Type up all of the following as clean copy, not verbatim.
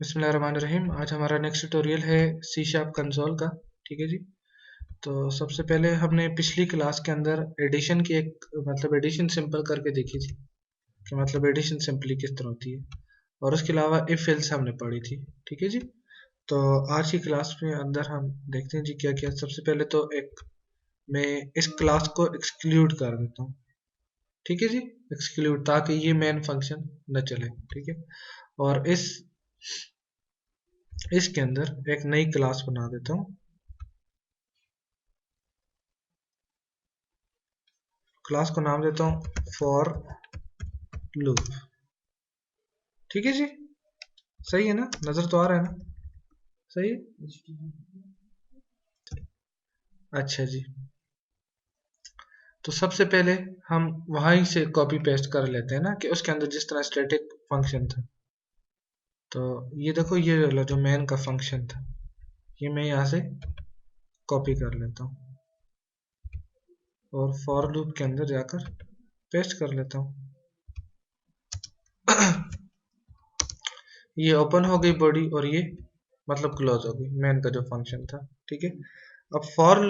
बिस्मिल्लाहिर्रहमानिर्रहीम। आज हमारा नेक्स्ट ट्यूटोरियल है सी शार्प कंसोल का। ठीक है जी। तो सबसे पहले हमने पिछली क्लास के अंदर एडिशन की एडिशन सिंपल करके देखी थी कि एडिशन सिंपली किस तरह होती है, और उसके अलावा इफ एल्स हमने पढ़ी थी। ठीक है जी। तो आज की क्लास में अंदर हम देखते हैं जी क्या क्या। सबसे पहले तो मैं इस क्लास को एक्सक्लूड कर देता हूँ। ठीक है जी, एक्सक्लूड, ताकि ये मेन फंक्शन न चले। ठीक है। और इसके अंदर एक नई क्लास बना देता हूँ। क्लास को नाम देता हूँ फॉर लूप। ठीक है जी, सही है ना, नजर तो आ रहा है ना, सही है। अच्छा जी, तो सबसे पहले हम वहीं से कॉपी पेस्ट कर लेते हैं ना, कि उसके अंदर जिस तरह स्टैटिक फंक्शन था। तो ये देखो, ये वाला जो मेन का फंक्शन था, ये मैं यहाँ से कॉपी कर लेता हूँ और फॉर लूप के अंदर जाकर पेस्ट कर लेता हूँ। ये ओपन हो गई बॉडी, और ये क्लोज हो गई मेन का जो फंक्शन था। ठीक है। अब फॉर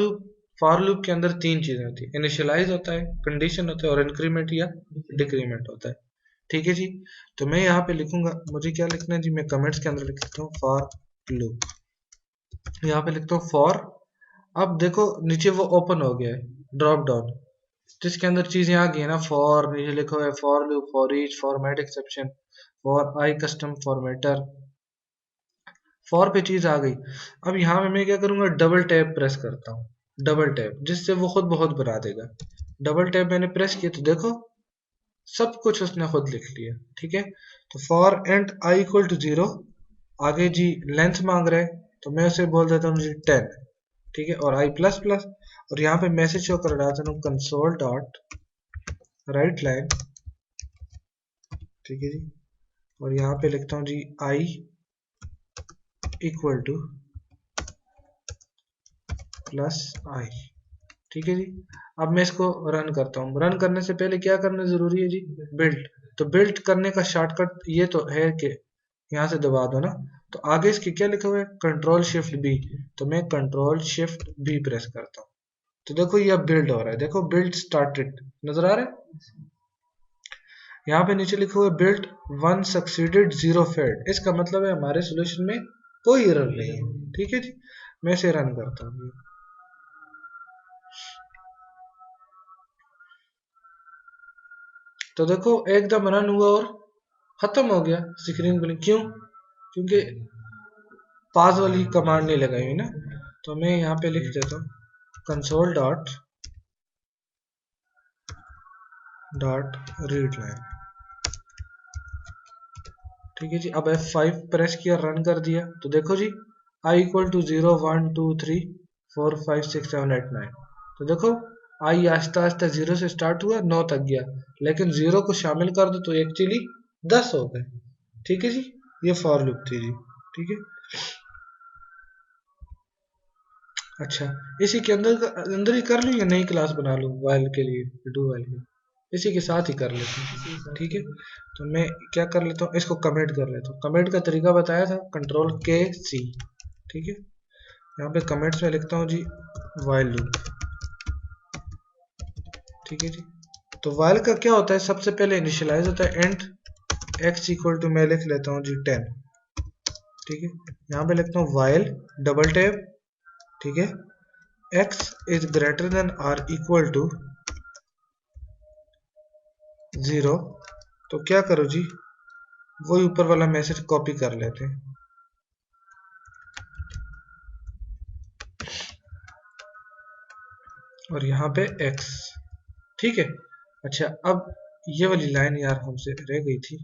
लूप के अंदर तीन चीजें होती है, इनिशियलाइज होता है, कंडीशन होता है, और इंक्रीमेंट या डिक्रीमेंट होता है। ठीक है जी। तो मैं यहाँ पे लिखूंगा, मुझे क्या लिखना है जी, मैं कमेंट्स के अंदर लिख लेता हूँ फॉर लूप। यहाँ पे लिखता हूँ फॉर। अब देखो नीचे वो ओपन हो गया है, ड्रॉप डाउन, जिसके अंदर चीजें आ गई है ना। फॉर नीचे लिखा है for loop, for each, format exception, for I custom formatter. For पे चीज आ गई। अब यहाँ पे मैं क्या करूंगा, डबल टैप प्रेस करता हूँ, डबल टैप, जिससे वो खुद बहुत बना देगा। डबल टैप मैंने प्रेस किया तो देखो सब कुछ उसने खुद लिख लिया। ठीक है। तो for and i equal to 0, आगे जी लेंथ मांग रहा है, तो मैं उसे बोल देता हूँ जी 10। ठीक है। और आई प्लस प्लस, और यहाँ पे मैसेज शो कर डालता हूँ कंसोल डॉट राइट लाइन। ठीक है जी। और यहाँ पे लिखता हूँ जी आई इक्वल टू प्लस आई। ठीक है जी। अब मैं इसको रन करता हूँ। रन करने से पहले क्या करना जरूरी है जी, बिल्ड। तो बिल्ड करने का शॉर्टकट ये तो है कि यहाँ से दबा दो ना, तो आगे इसके क्या लिखा हुआ है, कंट्रोल शिफ्ट बी। तो मैं कंट्रोल शिफ्ट बी प्रेस करता हूँ, तो देखो ये अब बिल्ड हो रहा है। देखो बिल्ड स्टार्टेड नजर आ रहा है। यहाँ पे नीचे लिखा हुआ है बिल्ड 1 सक्सीडेड 0 फेल्ड। इसका मतलब है हमारे सोल्यूशन में कोई एरर नहीं है। ठीक है जी। मैं इसे रन करता हूँ। तो देखो एकदम रन हुआ और खत्म हो गया स्क्रीन ब्लिंक। क्यों? क्योंकि पास वाली कमांड नहीं लगाई हुई ना। तो मैं यहाँ पे लिख देता हूँ कंसोल डॉट रीड लाइन। ठीक है जी। अब F5 प्रेस किया, रन कर दिया, तो देखो जी आई इक्वल टू 0 1 2 3 4 5 6 7 8 9। तो देखो आई आस्ता आस्ता 0 से स्टार्ट हुआ, 9 तक गया, लेकिन 0 को शामिल कर दो तो एक्चुअली 10 हो गए। ठीक है जी। ये फॉर लूप थी जी। ठीक है। अच्छा, इसी के अंदर ही कर लूँ या नई क्लास बना लूँ वाइल के लिए, डू वाइल के, इसी के साथ ही कर लेता हूँ। ठीक है। तो मैं क्या कर लेता हूँ, इसको कमेंट कर लेता हूँ। कमेंट का तरीका बताया था, कंट्रोल के सी। ठीक है। यहाँ पे कमेंट्स में लिखता हूँ जी वाइल लूप। ठीक है जी। तो वाइल का क्या होता है, सबसे पहले इनिशियलाइज होता है एंड एक्स इक्वल टू, मैं लिख लेता हूँ जी 10। ठीक है। यहाँ पे लिखता हूँ वाइल डबल टैप। ठीक है। x is greater than or equal to 0। तो क्या करो जी, वही ऊपर वाला मैसेज कॉपी कर लेते हैं। और यहाँ पे x। ठीक है। अच्छा, अब ये वाली लाइन यार हमसे रह गई थी।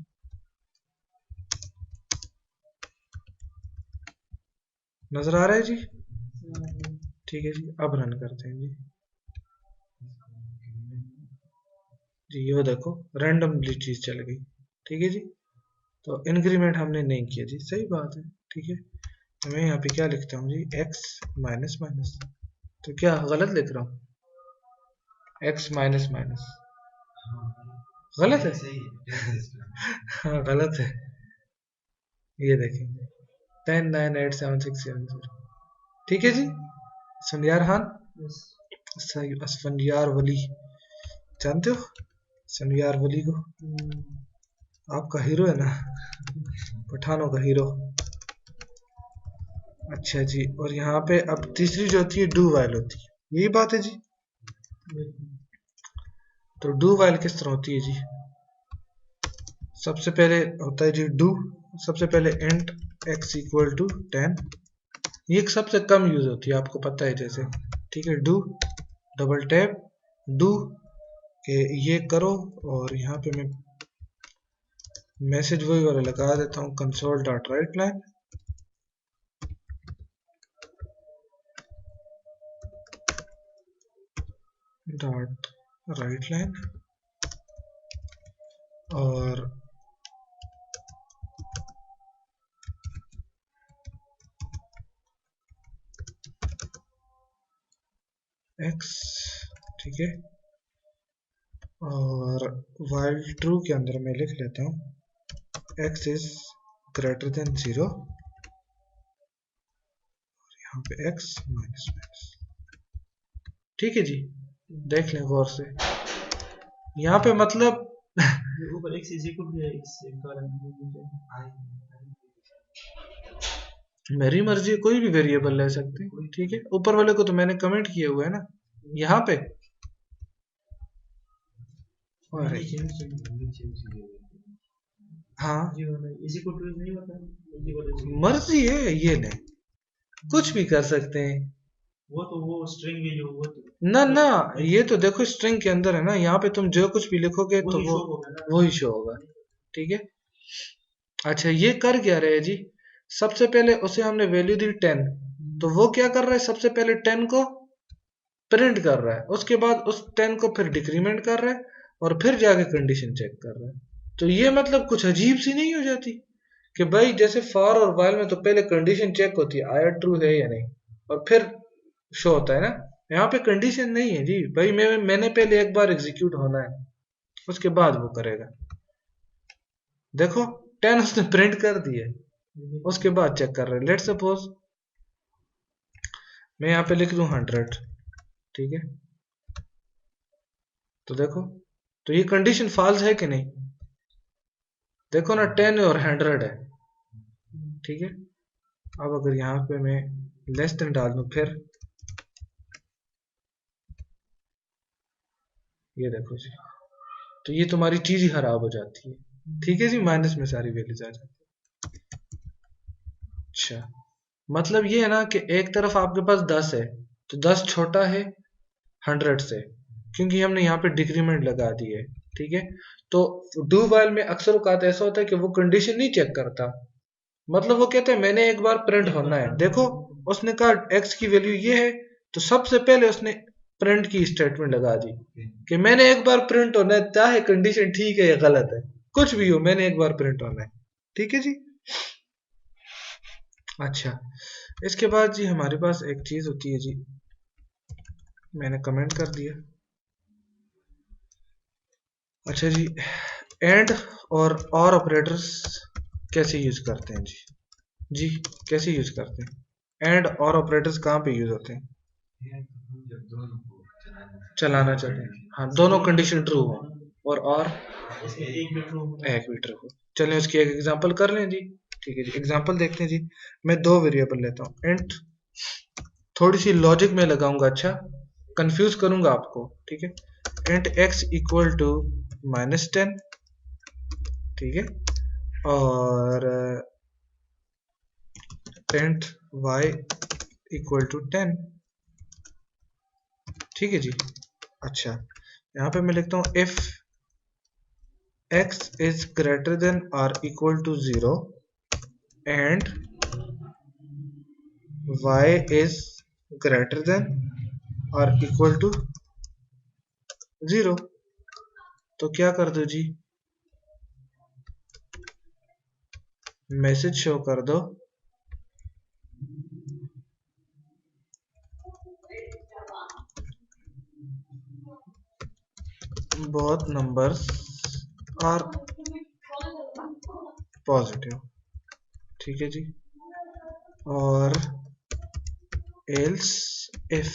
नजर आ रहा है जी। ठीक है जी। अब रन करते हैं जी। जी ये देखो रैंडमली चीज चल गई। ठीक है जी। तो इंक्रीमेंट हमने नहीं किया जी, सही बात है। ठीक है। तो मैं यहाँ पे क्या लिखता हूँ जी, x माइनस माइनस। तो क्या गलत लिख रहा हूँ, x माइनस माइनस गलत है? हाँ गलत है। ये देखेंगे, 10987670। ठीक है जी। असफंडियार खान, सही, असफंडियार वली, जानते हो असफंडियार वली को? आपका हीरो है ना, पठानों का हीरो। अच्छा जी, और यहाँ पे अब तीसरी जो होती है डू वाइल होती है, यही बात है जी। तो डू वाइल किस तरह होती है जी? सबसे पहले होता है जी डू, सबसे पहले इंट x इक्वल टू 10, ये एक सबसे कम यूज होती है, आपको पता है जैसे, ठीक है। डू डबल टैप डू के ये करो, और यहाँ पे मैं मैसेज वही वाला लगा देता हूँ, console dot right line dot right line, और x, ठीक है, और while ट्रू के अंदर मैं लिख लेता हूँ x इज ग्रेटर देन 0, यहाँ पे x माइनस माइनस। ठीक है जी, देख लें गौर से, यहाँ पे मतलब ऊपर x is equal to x मेरी मर्जी, कोई भी वेरिएबल ले सकते हैं, ठीक है। ऊपर वाले को तो मैंने कमेंट किया हुआ है ना यहाँ पे, और हाँ मर्जी है, ये नहीं, कुछ भी कर सकते हैं। वो स्ट्रिंग है जो वो ना ना, ये तो देखो स्ट्रिंग के अंदर है ना, यहाँ पे तुम जो कुछ भी लिखोगे तो वही शो होगा, ठीक है। अच्छा, ये कर क्या रहे हैं जी? सबसे पहले उसे हमने वैल्यू दी 10, तो वो क्या कर रहा है, सबसे पहले 10 को प्रिंट कर रहा है, उसके बाद उस 10 को फिर डिक्रीमेंट कर रहा है, और फिर जाके कंडीशन चेक कर रहा है। तो ये मतलब कुछ अजीब सी नहीं हो जाती कि भाई जैसे फॉर और वाइल में तो पहले कंडीशन चेक होती है आया ट्रू है या नहीं, और फिर शो होता है ना। यहाँ पे कंडीशन नहीं है जी भाई, मैंने पहले एक बार एग्जीक्यूट होना है, उसके बाद वो करेगा। देखो 10 उसने प्रिंट कर दिए, उसके बाद चेक कर रहे हैं। लेट सपोज मैं यहाँ पे लिख दूं 100, ठीक है, तो देखो, तो ये कंडीशन फॉल्स है कि नहीं? देखो ना 10 और 100 है, ठीक है। अब अगर यहाँ पे मैं लेस देन डाल दूं, फिर ये देखो जी, तो ये तुम्हारी चीज ही खराब हो जाती है, ठीक है जी, माइनस में सारी वैल्यूज आ जाती है। अच्छा, मतलब ये है ना कि एक तरफ आपके पास 10 है, तो 10 छोटा है 100 से, क्योंकि हमने यहाँ पे डिक्रीमेंट लगा दी है, ठीक है। तो डू वाइल में अक्सर औकात ऐसा होता है कि वो कंडीशन नहीं चेक करता, मतलब वो कहते हैं मैंने एक बार प्रिंट होना है। देखो उसने कहा x की वैल्यू ये है, तो सबसे पहले उसने प्रिंट की स्टेटमेंट लगा दी कि मैंने एक बार प्रिंट होना है, चाहे कंडीशन ठीक है या गलत है, कुछ भी हो, मैंने एक बार प्रिंट होना है, ठीक है जी। अच्छा, इसके बाद जी हमारे पास एक चीज होती है जी, मैंने कमेंट कर दिया। अच्छा जी, एंड और ऑपरेटर्स कैसे यूज करते हैं जी? जी कैसे यूज करते हैं एंड और ऑपरेटर्स, कहाँ पे यूज होते हैं? चलाना चाहते हैं, हाँ, दोनों कंडीशन ट्रू हो और एक भी ट्रू हो। चलिए उसकी एक एग्जांपल कर लें जी, ठीक है जी, एग्जांपल देखते हैं जी। मैं दो वेरिएबल लेता हूँ, इंट, थोड़ी सी लॉजिक में लगाऊंगा, अच्छा कंफ्यूज करूंगा आपको, ठीक है। इंट x इक्वल टू -10, ठीक है, और इंट y इक्वल टू 10, ठीक है जी। अच्छा, यहाँ पे मैं लिखता हूँ if x is greater than और equal to 0 and y is greater than और इक्वल टू 0, तो क्या कर दो जी, मैसेज शो कर दो both numbers are पॉजिटिव, ठीक है जी। और एल्स इफ,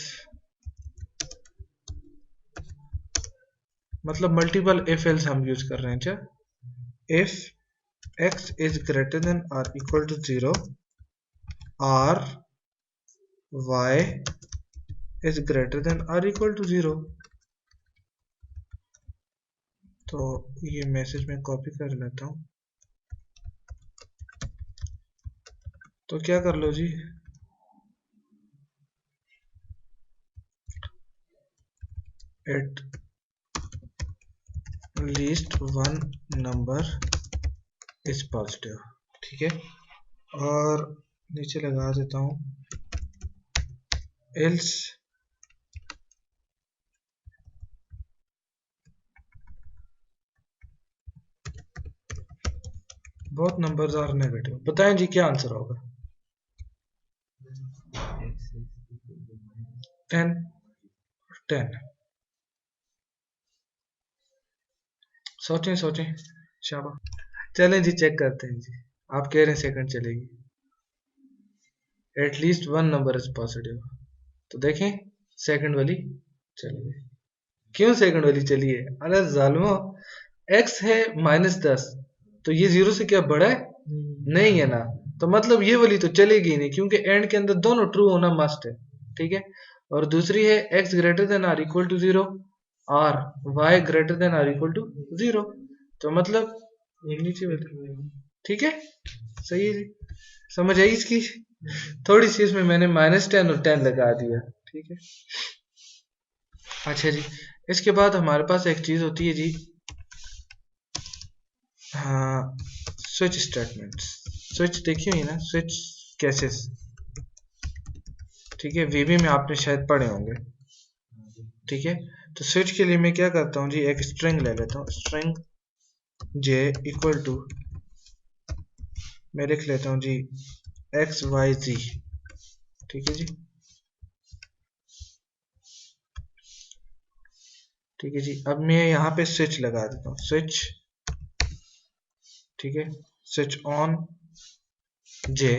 मतलब मल्टीपल इफ एल्स हम यूज कर रहे हैं। क्या if x is greater than और इक्वल टू 0 और y इज ग्रेटर देन और इक्वल टू 0। तो ये मैसेज मैं कॉपी कर लेता हूं। तो क्या कर लो जी, at least one number is positive, ठीक है। और नीचे लगा देता हूं else both numbers are negative. बताएं जी क्या आंसर होगा। 10 10। सोचें सोचें, शाबाश। चलें जी चेक करते हैं जी। आप कह रहे हैं सेकंड चलेगी, at least one number is positive. तो देखें सेकंड वाली चली गई। क्यों सेकंड वाली चली है? अरे जालिमो, x है -10, तो ये 0 से क्या बड़ा है? नहीं है ना। तो मतलब ये वाली तो चलेगी नहीं, क्योंकि एंड के अंदर दोनों ट्रू होना मस्ट है, ठीक है। और दूसरी है x greater than or equal to 0 और y greater than or equal to 0। तो मतलब नीचे वाली, ठीक है, सही है जी। समझ आई इसकी? थोड़ी सी इसमें मैंने -10 और 10 लगा दिया, ठीक है। अच्छा जी, इसके बाद हमारे पास एक चीज होती है जी, हाँ, स्विच स्टेटमेंट्स। स्विच देखिए ही ना, स्विच केसेस, ठीक है। वीबी में आपने शायद पढ़े होंगे, ठीक है। तो स्विच के लिए मैं क्या करता हूँ जी, एक स्ट्रिंग ले लेता हूँ, स्ट्रिंग जे इक्वल टू, मैं लिख लेता हूँ जी XYZ, ठीक है जी, ठीक है जी। अब मैं यहाँ पे स्विच लगा देता हूँ, स्विच, ठीक है, स्विच ऑन जे।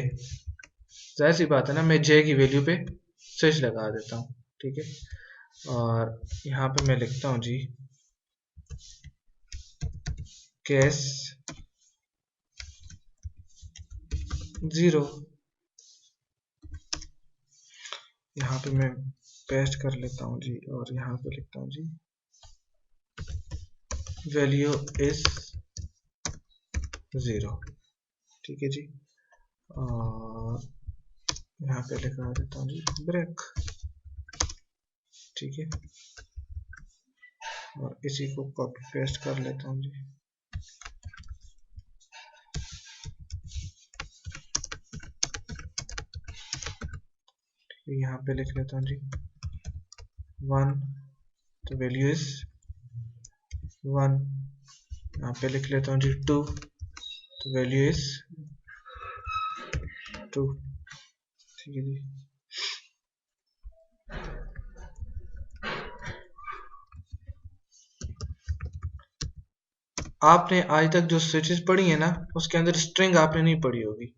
जाहिर सी बात है ना, मैं जे की वैल्यू पे स्विच लगा देता हूँ, ठीक है। और यहाँ पे मैं लिखता हूँ जी केस 0, यहाँ पे मैं पेस्ट कर लेता हूँ जी, और यहाँ पे लिखता हूँ जी वैल्यू इज 0, ठीक है जी। और यहाँ पे लिखा देता हूँ जी ब्रेक, ठीक है। और इसी को कॉपी पेस्ट कर लेता हूँ जी, यहाँ पे लिख लेता हूँ जी 1, तो वैल्यू इज 1। यहाँ पे लिख लेता हूँ जी 2, तो वैल्यू इज 2, ठीक है जी। आपने आज तक जो स्विचेस पढ़ी है ना, उसके अंदर स्ट्रिंग आपने नहीं पढ़ी होगी।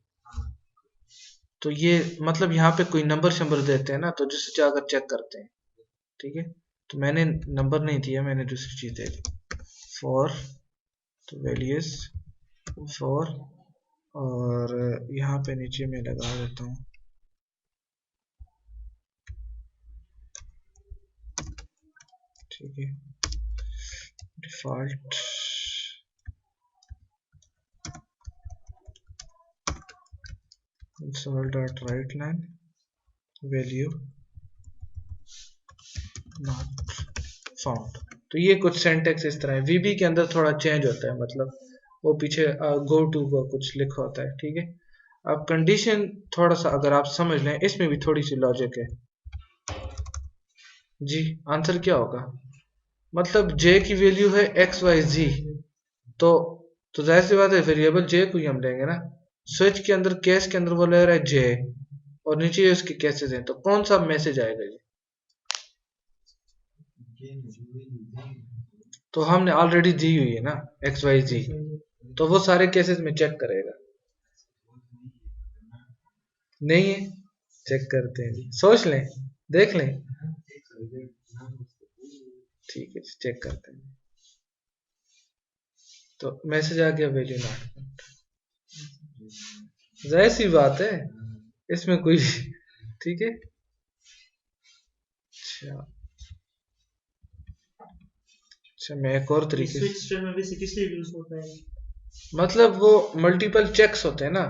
तो ये मतलब यहाँ पे कोई नंबर शंबर देते हैं ना, तो जिससे जाकर चेक करते हैं, ठीक है। तो मैंने नंबर नहीं दिया, मैंने दूसरी चीज दे दी, 4, तो वैल्यू इज 4। और यहाँ पे नीचे मैं लगा देता हूँ ठीक है default console.writeLine value not found. तो ये कुछ सेंटेक्स इस तरह है। वीबी के अंदर थोड़ा चेंज होता है, मतलब वो पीछे गो टू का कुछ लिखा होता है, ठीक है। अब कंडीशन थोड़ा सा अगर आप समझ लें, इसमें भी थोड़ी सी लॉजिक है जी। आंसर क्या होगा? मतलब जे की वैल्यू है XYZ, तो जाहिर सी बात है वेरिएबल जे को ही हम लेंगे ना। स्विच के अंदर केस के अंदर वो ले रहा है जे, और नीचे उसके केसेस हैं, तो कौन सा मैसेज आएगा जी? तो हमने ऑलरेडी दी हुई है ना XYZ, तो वो सारे केसेस में चेक करेगा। नहीं है, चेक करते हैं जी, सोच लें, देख लें। ठीक है जी, चेक करते हैं। तो मैसेज आ गया वैल्यू नॉट, जाहिर सी बात है इसमें कोई ठीक है। अच्छा अच्छा, मैं एक और तरीके स्विच स्ट्रिंग में वैसे किस लिए यूज होता है? मतलब वो मल्टीपल चेक्स होते हैं ना,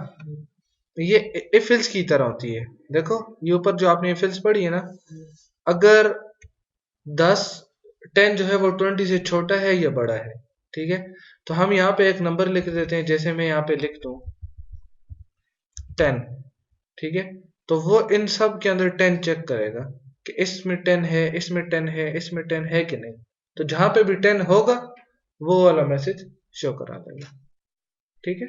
ये इफ एल्स की तरह होती है। देखो ये ऊपर जो आपने इफ एल्स पढ़ी है ना, अगर 10 10 जो है वो 20 से छोटा है या बड़ा है, ठीक है, तो हम यहाँ पे एक नंबर लिख देते हैं, जैसे मैं यहाँ पे लिख दूं 10, ठीक है, तो वो इन सब के अंदर 10 चेक करेगा कि इसमें 10 है, इसमें 10 है, इसमें 10 है कि नहीं। तो जहां पे भी 10 होगा वो वाला मैसेज शो करा देगा, ठीक है।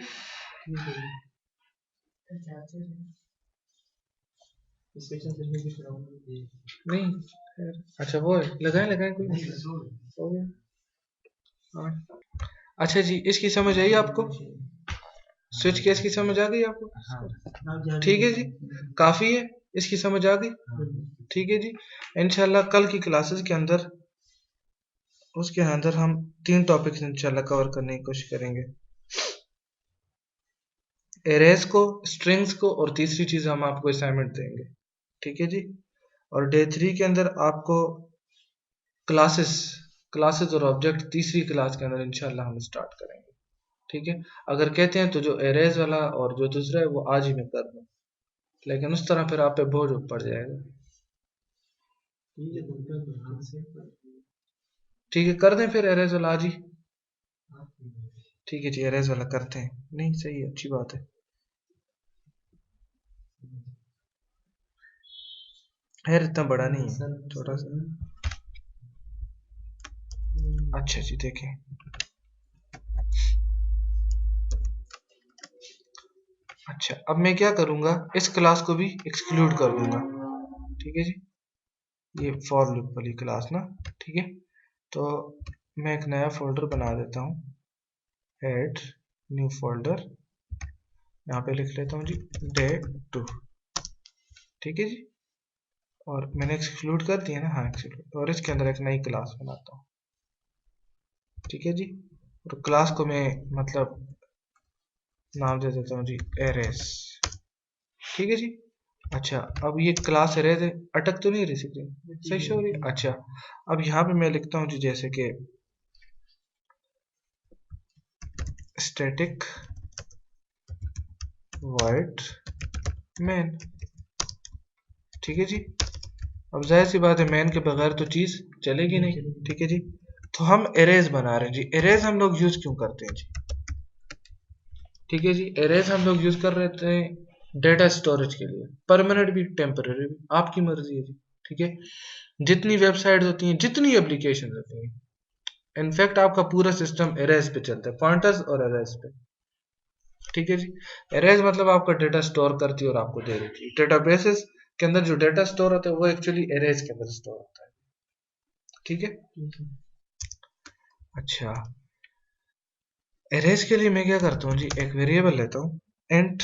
नहीं अच्छा वो है, लगाए लगाए कोई हो गया। हाँ। अच्छा जी, इसकी समझ आई आपको, स्विच केस की समझ आ गई आपको? ठीक है जी, काफी है, इसकी समझ आ गई। ठीक है जी, इंशाल्लाह कल की क्लासेस के अंदर उसके अंदर हम 3 टॉपिक्स इंशाल्लाह कवर करने की कोशिश करेंगे, एरेज को, स्ट्रिंग्स को, और तीसरी चीज हम आपको असाइनमेंट देंगे, ठीक है जी। और डे 3 के अंदर आपको क्लासेस क्लासेस और ऑब्जेक्ट तीसरी क्लास के अंदर इंशाल्लाह हम स्टार्ट करेंगे, ठीक है। अगर कहते हैं तो जो एरेज वाला और जो दूसरा है वो आज ही मैं कर दूं, लेकिन उस तरह फिर आप पे बोझ पड़ जाएगा। ठीक है, कर दें फिर एरेज वाला आज ही। ठीक है जी, एरेज वाला करते हैं, नहीं सही है, अच्छी बात है। खैर इतना बड़ा नहीं है, छोटा सा। अच्छा जी, देखें, अच्छा अब मैं क्या करूंगा, इस क्लास को भी एक्सक्लूड कर दूंगा, ठीक है जी, ये फॉर लूप वाली क्लास ना, ठीक है। तो मैं एक नया फोल्डर बना देता हूँ, ऐड न्यू फोल्डर, यहाँ पे लिख लेता हूँ जी डे 2, ठीक है जी। और मैंने एक्सक्लूड कर दिया ना, हाँ एक्सक्लूड, और इसके अंदर एक नई क्लास बनाता हूँ, ठीक है जी। और क्लास को मैं मतलब नाम दे देता हूँ जी एरेस, ठीक है जी। अच्छा अब ये क्लास एरेस है, अटक तो नहीं रही स्क्रीन, सही शो हो रही है। अच्छा अब यहाँ पे मैं लिखता हूँ जी जैसे कि स्टैटिक void main, ठीक है जी। अब जाहिर सी बात है मैन के बगैर तो चीज चलेगी नहीं, ठीक है जी। तो हम एरेज बना रहे हैं जी, एरेज हम लोग यूज क्यों करते हैं जी, ठीक है जी। एरेज हम लोग यूज कर रहे थे डेटा स्टोरेज के लिए, परमानेंट भी टेम्पररी भी, आपकी मर्जी है जी, ठीक है। जितनी वेबसाइट होती हैं, जितनी एप्लीकेशन होती हैं, इनफैक्ट आपका पूरा सिस्टम एरेज पे चलता है, पॉइंटर्स और एरेज पे, ठीक है जी। एरेज मतलब आपका डेटा स्टोर करती है और आपको दे देती है। डेटाबेसेस के अंदर जो डेटा स्टोर होता है वो एक्चुअली एरेज के अंदर स्टोर होता है, ठीक है। अच्छा एरेज के लिए मैं क्या करता हूँ जी, एक वेरिएबल लेता हूँ इंट,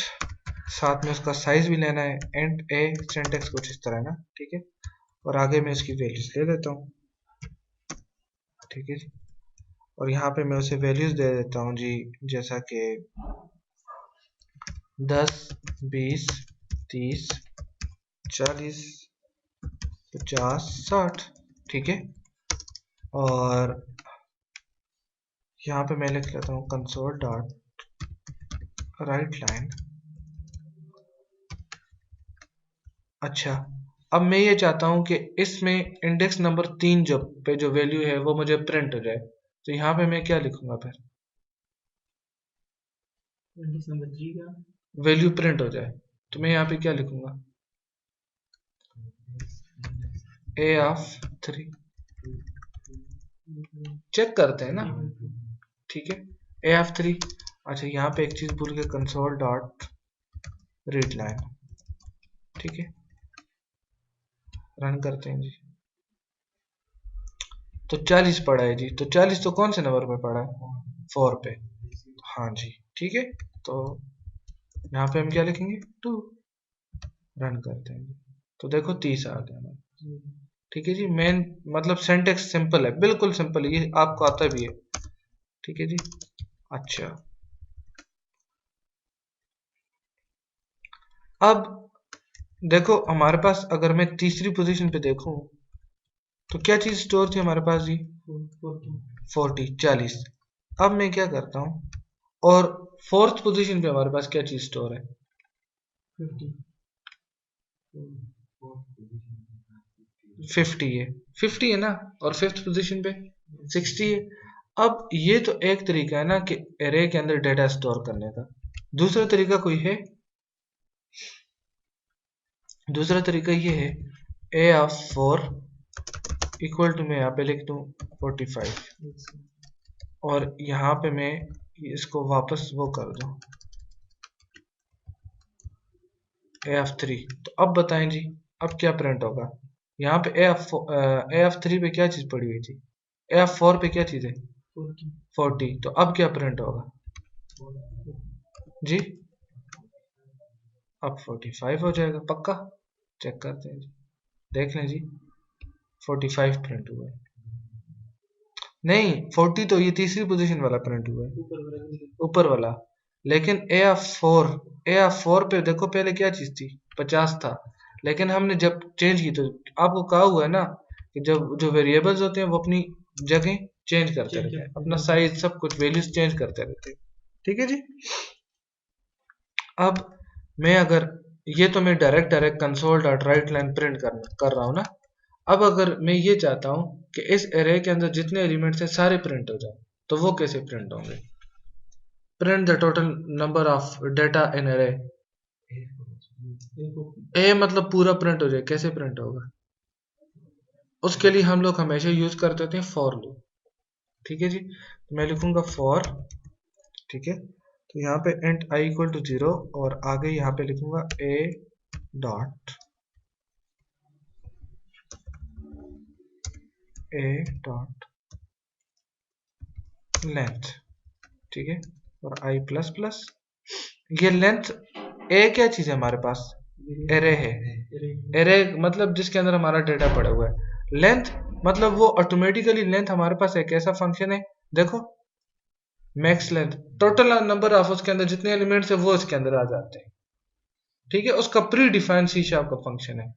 साथ में उसका साइज भी लेना है, इंट ए, सिंटेक्स कुछ इस तरह है ना, ठीक है। और आगे मैं उसकी वैल्यूज ले लेता हूँ, ठीक है जी। और यहाँ पे मैं उसे वैल्यूज दे देता हूँ जी, जैसा कि 10 20 30 40 50 60, ठीक है। और यहाँ पे मैं लिख लेता हूँ कंसोल डॉट राइट लाइन। अच्छा अब मैं ये चाहता हूँ कि इसमें इंडेक्स नंबर 3 जो पे जो वैल्यू है वो मुझे प्रिंट हो जाए, तो यहाँ पे मैं क्या लिखूंगा फिर, इंडेक्स नंबर 3 का वैल्यू प्रिंट हो जाए, तो मैं यहाँ पे क्या लिखूंगा, ए ऑफ 3, चेक करते हैं ना, ठीक है, ए ऑफ 3। अच्छा यहाँ पे एक चीज भूल गए, कंसोल डॉट रीड लाइन, ठीक है। रन करते हैं जी, तो 40 पड़ा है जी, तो 40 तो कौन से नंबर पे पड़ा है, 4 पे, हाँ जी, ठीक है। तो यहाँ पे हम क्या लिखेंगे 2, रन करते हैं जी, तो देखो 30 आ गया हमारा। ठीक है जी, मेन मतलब सिंटेक्स सिंपल है, बिल्कुल सिंपल है, ये आपको आता भी है। ठीक है जी। अच्छा, अब देखो हमारे पास अगर मैं तीसरी पोजीशन पे देखूं तो क्या चीज स्टोर थी हमारे पास जी? 40। अब मैं क्या करता हूं, और फोर्थ पोजीशन पे हमारे पास क्या चीज स्टोर है? 50 है, 50 है ना, और फिफ्थ पोजीशन पे 60 है। अब ये तो एक तरीका है ना कि एरे के अंदर डेटा स्टोर करने का। दूसरा तरीका कोई है? दूसरा तरीका ये है, ए ऑफ 4 इक्वल टू, मैं यहाँ पे लिख दूं 45, और यहाँ पे मैं इसको वापस वो कर दूं ए ऑफ 3। तो अब बताएं जी, अब क्या प्रिंट होगा? यहाँ पे ए ऑफ 3 पे क्या चीज पड़ी हुई थी? ए ऑफ 4 पे क्या चीज है? 40। तो अब क्या प्रिंट होगा जी? अब 45 हो जाएगा पक्का। चेक करते हैं जी, देख लें जी, 45 प्रिंट हुआ है। नहीं, 40 तो ये तीसरी पोजीशन वाला प्रिंट हुआ है, ऊपर वाला। लेकिन ए ऑफ 4 पे देखो पहले क्या चीज थी? 50 था। लेकिन हमने जब चेंज की तो आपको कहा हुआ है ना कि जब जो वेरिएबल्स होते हैं वो अपनी जगह चेंज करते रहते हैं, अपना साइज सब कुछ वैल्यूज चेंज करते रहते हैं। ठीक है जी। अब मैं अगर, ये तो मैं direct console dot right line print कर रहा हूँ ना। अब अगर मैं ये चाहता हूँ कि इस एरे के अंदर जितने एलिमेंट्स हैं सारे प्रिंट हो जाए, तो वो कैसे प्रिंट होंगे? Print the total number of data in array. A मतलब पूरा प्रिंट हो जाए, कैसे प्रिंट होगा? उसके लिए हम लोग हमेशा यूज करते थे फॉर लूप। ठीक है जी, तो मैं लिखूंगा फॉर। ठीक है, तो यहाँ पे इंट आई इक्वल टू 0, और आगे यहाँ पे लिखूंगा ए डॉट लेंथ। ठीक है, और आई प्लस प्लस, ये लेंथ, ए क्या चीज है हमारे पास? एरे है। एरे मतलब जिसके अंदर हमारा डेटा पड़ा हुआ है। लेंथ मतलब वो ऑटोमेटिकली लेंथ हमारे पास एक ऐसा फंक्शन है, देखो max length, total number of उसके अंदर जितने एलिमेंट्स है वो इसके अंदर आ जाते हैं। ठीक है, उसका प्री डिफाइंड सी शार्प का फंक्शन है।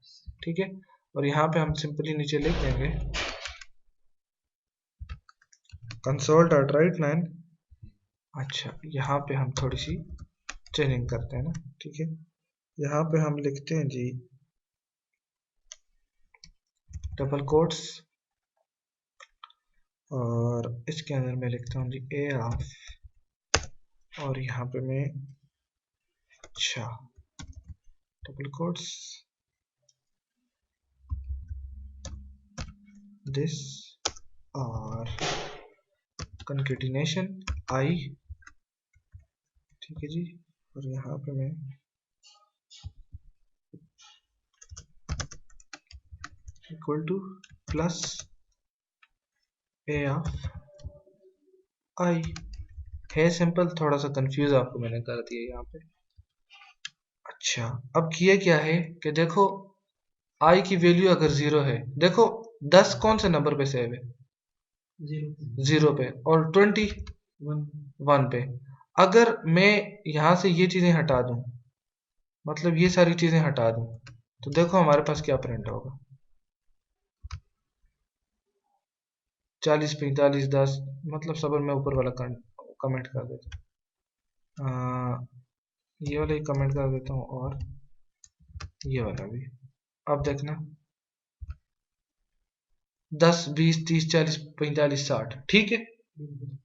ठीक है, और यहाँ पे हम सिंपली नीचे लिख देंगे कंसोल डॉट राइट लाइन। अच्छा, यहाँ पे हम थोड़ी सी चेंजिंग करते हैं ना। ठीक है, यहाँ पे हम लिखते हैं जी डबल कोट्स, और इसके अंदर मैं लिखता हूँ जी ए ऑफ, और यहाँ पे मैं, अच्छा, डबल कोट्स दिस और कंकेटिनेशन आई। ठीक है जी, और यहाँ पे मैं equal to plus a of I. है सिंपल, थोड़ा सा कंफ्यूज आपको मैंने कर दिया यहाँ पे। अच्छा, अब किया क्या है कि देखो आई की वैल्यू अगर 0 है, देखो 10 कौन से नंबर पे सेव है? 0 पे, और 20 1 पे। अगर मैं यहाँ से ये चीजें हटा दूं, मतलब ये सारी चीजें हटा दूं, तो देखो हमारे पास क्या प्रिंट होगा? 40 45 10, मतलब सबर मैं ऊपर वाला कमेंट कर देता हूँ, ये वाला ही कमेंट कर देता हूँ, और ये वाला भी। अब देखना 10 20 30 40 45 60, ठीक है,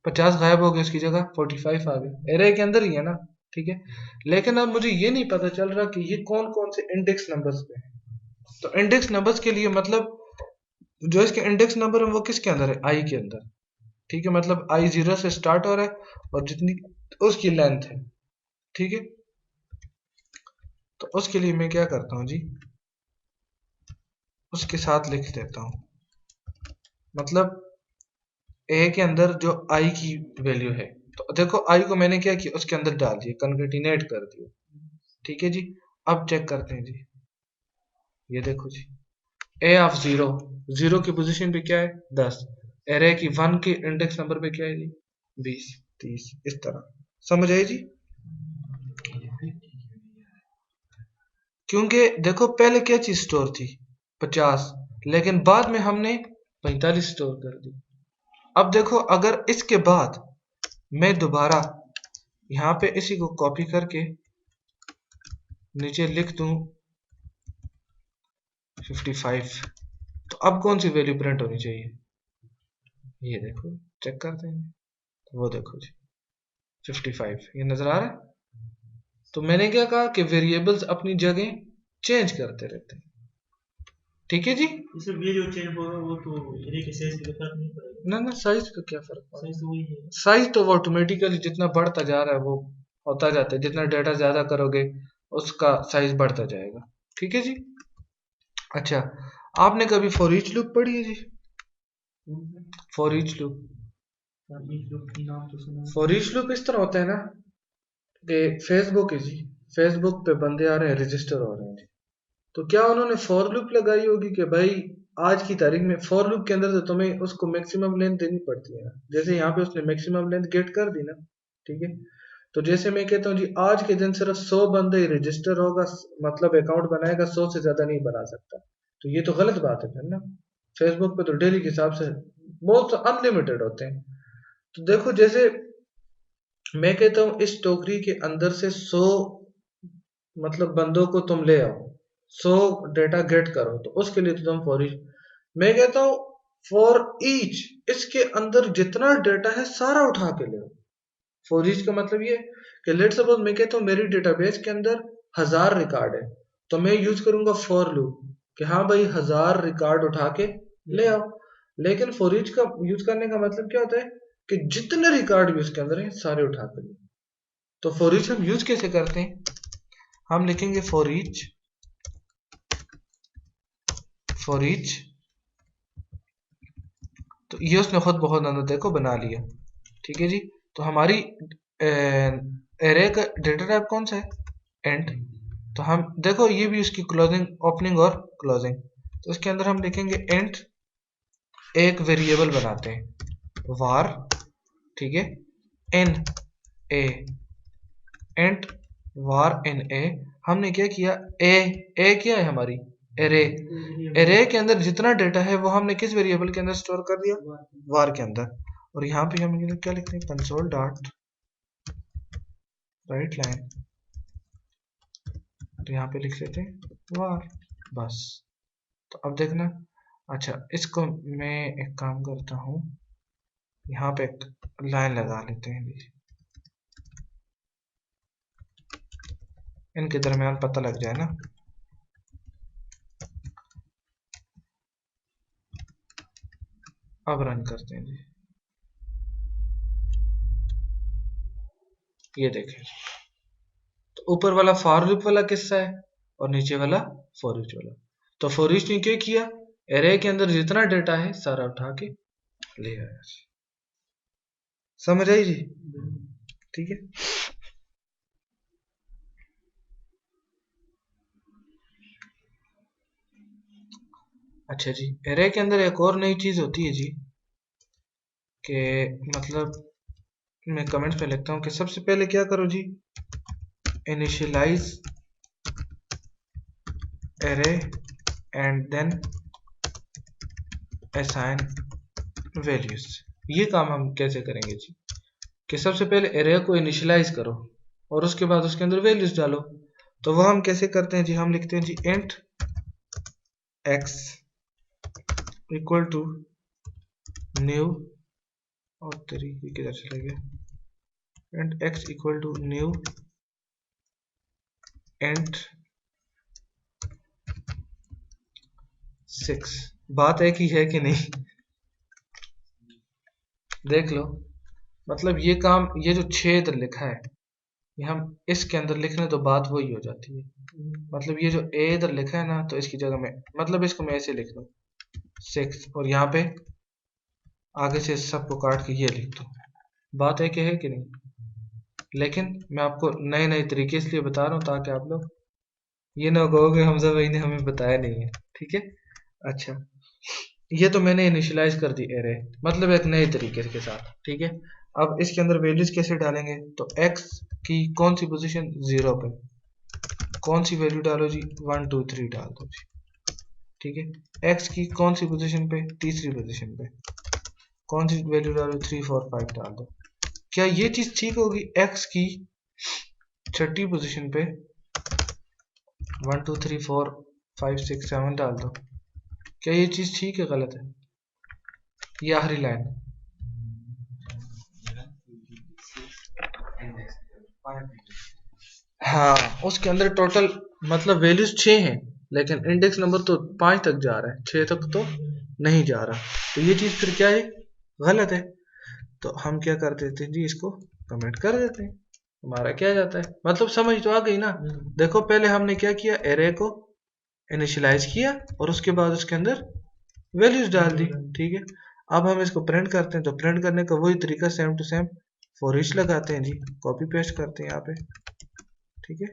50 गायब हो गया, उसकी जगह 45 आ गए, एरे के अंदर ही है ना। ठीक है, लेकिन अब मुझे ये नहीं पता चल रहा कि ये कौन कौन से इंडेक्स नंबर्स पे है। तो इंडेक्स नंबर्स के लिए मतलब जो इसके इंडेक्स नंबर है वो किसके अंदर है? आई के अंदर। ठीक है, मतलब आई 0 से स्टार्ट हो रहा है और जितनी उसकी लेंथ है। ठीक है, तो उसके लिए मैं क्या करता हूँ जी, उसके साथ लिख देता हूँ, मतलब ए के अंदर जो आई की वैल्यू है, तो देखो आई को मैंने क्या किया, उसके अंदर डाल दिया, कन्केटिनेट कर दिया। ठीक है जी, अब चेक करते हैं जी, ये देखो जी, ए ऑफ 0, 0 की पोजीशन पे क्या है 10, एरे की 1 के इंडेक्स नंबर पे क्या है जी 20 30, इस तरह। समझ आई जी? क्योंकि देखो पहले क्या चीज स्टोर थी 50, लेकिन बाद में हमने 45 स्टोर कर दी। अब देखो अगर इसके बाद मैं दोबारा यहाँ पे इसी को कॉपी करके नीचे लिख दूं 55, तो अब कौन सी वैल्यू प्रिंट होनी चाहिए? ये देखो, चेक करते हैं, तो वो देखो जी 55, ये नजर आ रहा है। तो मैंने क्या कहा कि वेरिएबल्स अपनी जगह चेंज करते रहते हैं, ठीक है जी। इससे ये जो चेंज होगा वो तो एरे के साइज के फर्क नहीं पड़ेगा। ना ना, साइज का क्या फर्क पड़ेगा? साइज तो वही है। साइज तो वो ऑटोमेटिकली जितना बढ़ता जा रहा है वो होता जाता है, जितना डाटा ज्यादा करोगे उसका साइज बढ़ता जाएगा, ठीक है जी। अच्छा, आपने कभी फॉर ईच लूप पढ़ी है जी? For each loop, each loop की नाम तो सुना है। फॉर ईच लूप इस तरह होता है ना कि फेसबुक है जी, फेसबुक पे बंदे आ रहे हैं, रजिस्टर हो रहे हैं जी, तो क्या उन्होंने फॉर लूप लगाई होगी कि भाई आज की तारीख में, फॉर लूप के अंदर तो तुम्हें उसको मैक्सिमम लेंथ देनी पड़ती है ना, जैसे यहाँ पे उसने मैक्सिमम लेंथ गेट कर दी ना, ठीक है। तो जैसे मैं कहता हूँ जी आज के दिन सिर्फ 100 बंदे ही रजिस्टर होगा, मतलब अकाउंट बनाएगा, 100 से ज्यादा नहीं बना सकता, तो ये तो गलत बात है फिर ना। फेसबुक पे तो डेली के हिसाब से बहुत अनलिमिटेड होते हैं। तो देखो जैसे मैं कहता हूँ इस टोकरी के अंदर से 100 मतलब बंदों को तुम ले आओ, 100 डेटा गेट करो, तो उसके लिए तो तुम फॉर ईच, मैं कहता हूँ फॉर ईच इसके अंदर जितना डेटा है सारा उठा के ले आओ। फॉर ईच का मतलब ये कि लेट सपोज मैं कहता हूँ मेरी डेटाबेस के अंदर 1000 रिकॉर्ड है, तो मैं यूज करूंगा फॉर लूप कि हाँ भाई 1000 रिकॉर्ड उठा के ले आओ। लेकिन फॉर ईच का यूज करने का मतलब क्या होता है कि जितने रिकॉर्ड भी उसके अंदर है सारे उठा के ले। तो फॉर ईच हम यूज कैसे करते हैं? हम लिखेंगे फॉर ईच, फॉर ईच, तो ये उसने खुद बहुत अंदर देखो बना लिया, ठीक है जी। तो हमारी एरे का डेटा टाइप कौन सा है? एंड। तो हम देखो ये भी उसकी क्लोजिंग, ओपनिंग और क्लोजिंग, तो इसके अंदर हम लिखेंगे एंड, एक वेरिएबल बनाते हैं वार, ठीक है, एन ए, एंड वार एन ए। हमने क्या किया, ए क्या है हमारी एरे, एरे के अंदर जितना डेटा है वो हमने किस वेरिएबल के अंदर स्टोर कर दिया, वार के अंदर। और यहाँ पे हम क्या लिखते हैं, कंसोल डॉट राइट लाइन, तो यहाँ पे लिख लेते हैं वार, बस। तो अब देखना, अच्छा इसको मैं एक काम करता हूँ, यहाँ पे एक लाइन लगा लेते हैं, इनके दरमियान पता लग जाए ना। अब रन करते हैं जी, ये देखें, तो ऊपर वाला फॉर लूप वाला किस्सा है और नीचे वाला फॉर ईच वाला। तो फॉर ईच ने क्या किया, एरे के अंदर जितना डेटा है सारा उठा के ले आया। समझ आई जी? ठीक है। अच्छा जी, एरे के अंदर एक और नई चीज होती है जी, कि मतलब मैं कमेंट्स में लिखता हूँ कि सबसे पहले क्या करो जी, initialise array and then assign values. ये काम हम कैसे करेंगे जी, कि सबसे पहले एरे को इनिशियलाइज करो और उसके बाद उसके अंदर वैल्यूज डालो। तो वो हम कैसे करते हैं जी, हम लिखते हैं जी int x equal to new, और तरीके किधर चले गए, int x equal to new int 6। बात एक ही है कि नहीं? देख लो, मतलब ये काम, ये जो 6 इधर लिखा है ये हम इसके अंदर लिख लें तो बात वही हो जाती है। मतलब ये जो ए इधर लिखा है ना, तो इसकी जगह में मतलब इसको मैं ऐसे लिख लूं 6, और यहाँ पे आगे से सबको काट के ये लिख दूं, बात एक है कि नहीं? लेकिन मैं आपको नए नए तरीके इसलिए बता रहा हूँ ताकि आप लोग ये ना कहोगे हमजा भाई ने हमें बताया नहीं है, ठीक है। अच्छा, ये तो मैंने इनिशियलाइज कर दी एरे, मतलब एक नए तरीके के साथ, ठीक है। अब इसके अंदर वैल्यूज कैसे डालेंगे, तो x की कौन सी पोजीशन 0 पे, कौन सी वैल्यू डालो जी, 1 2 3 डाल दो जी, ठीक है। x की कौन सी पोजीशन पे, तीसरी पोजीशन पे, कौन सी वैल्यू डालो, 3 4 5 डाल दो। क्या ये चीज ठीक होगी, x की छठी पोजीशन पे 1 2 3 4 5 6 7 डाल दो। क्या ये चीज ठीक है, गलत है? ये आखिरी लाइन, हाँ, उसके अंदर टोटल मतलब वैल्यूज 6 हैं, लेकिन इंडेक्स नंबर तो 5 तक जा रहा है, 6 तक तो नहीं जा रहा। तो ये चीज फिर क्या है, गलत है। तो हम क्या कर देते हैं जी, इसको कमेंट कर देते हैं, हमारा क्या जाता है, मतलब समझ तो आ गई ना। देखो पहले हमने क्या किया, एरे को इनिशियलाइज किया और उसके बाद उसके अंदर वैल्यूज डाल दी, ठीक है। अब हम इसको प्रिंट करते हैं, तो प्रिंट करने का वही तरीका same to same, for each लगाते हैं जी, कॉपी पेस्ट करते हैं यहाँ पे, ठीक है।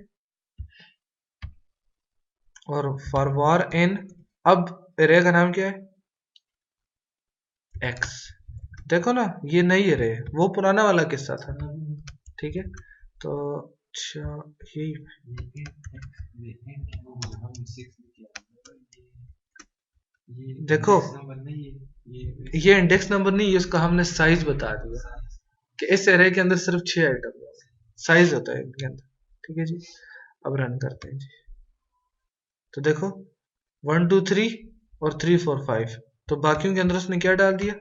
और फॉर वार इन, अब एरे का नाम क्या है, x। देखो ना, ये नई एरे है, वो पुराना वाला किस्सा था, ठीक है। तो अच्छा, ये देखो, ये इंडेक्स नंबर नहीं है, इसका हमने साइज बता दिया कि इस एरे के अंदर सिर्फ 6 आइटम साइज होता है इनके अंदर, ठीक है जी। अब रन करते हैं जी, तो देखो 1 2 3 और 3 4 5, तो बाकियों के अंदर उसने क्या डाल दिया,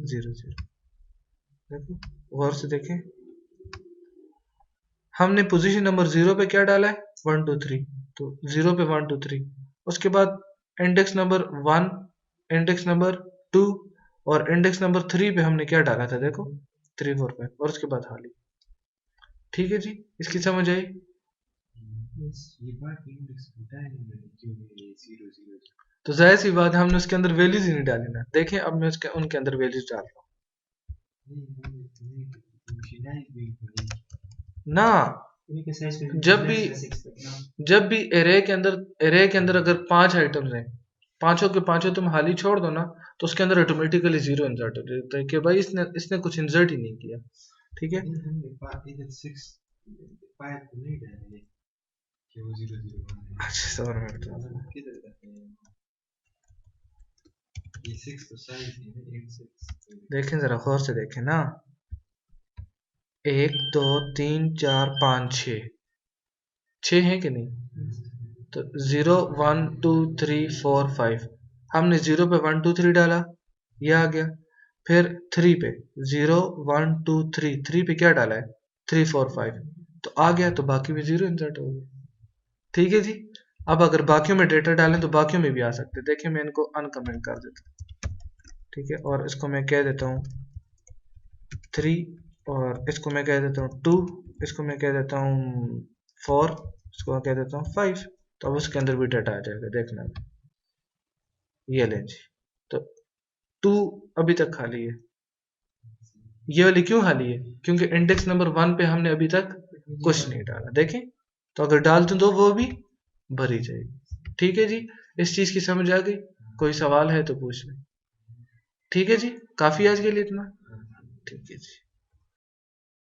0 0। देखो गौर से देखें, हमने पोजीशन नंबर 0 पे क्या डाला है, 1 2 3, तो 0 पे 1 2 3, उसके बाद इंडेक्स नंबर 1, इंडेक्स नंबर 2 और इंडेक्स नंबर 3 पे हमने क्या डाला था, देखो 3 4 5, और उसके बाद हाली। ठीक है जी, इसकी समझ आई। तो जाहिर सी बात है, हमने उसके अंदर वैल्यूज ही नहीं डाली ना। देखें अब मैं उसके उनके अंदर वैल्यूज डाल रहा हूँ ना। जब भी एरे के अंदर अगर 5 आइटम्स हैं, पांचों के पांचों तुम हाली छोड़ दो ना, तो उसके अंदर ऑटोमेटिकली 0 इंसर्ट हो जाता है कि भाई इसने कुछ इंसर्ट ही नहीं किया, ठीक है। अच्छा, देखें जरा गौर से देखें ना, 1 2 3 4 5 6 है कि नहीं, तो 0 1 2 3 4 5, हमने 0 पे 1 2 3 डाला, ये आ गया। फिर 3 पे 0 1 2 3 पे क्या डाला है, 3 4 5, तो आ गया, तो बाकी में 0 इंसर्ट हो गया, ठीक है जी। अब अगर बाकियों में डेटा डालें तो बाकियों में भी आ सकते, देखिए मैं इनको अनकमेंट कर देता हूँ, ठीक है। और इसको मैं कह देता हूँ 3, और इसको मैं कह देता हूँ 2, इसको मैं कह देता हूँ 4, इसको मैं कह देता हूँ 5, तो अब उसके अंदर भी डाटा आ जाएगा, देखना। ये लें जी, तो 2 अभी तक खाली है, ये वाली क्यों खाली है, क्योंकि इंडेक्स नंबर 1 पे हमने अभी तक कुछ नहीं डाला, देखें। तो अगर डाल दूं तो वो भी भरी जाएगी, ठीक है जी। इस चीज की समझ आ गई, कोई सवाल है तो पूछ लें, ठीक है जी। काफी आज के लिए इतना, ठीक है जी।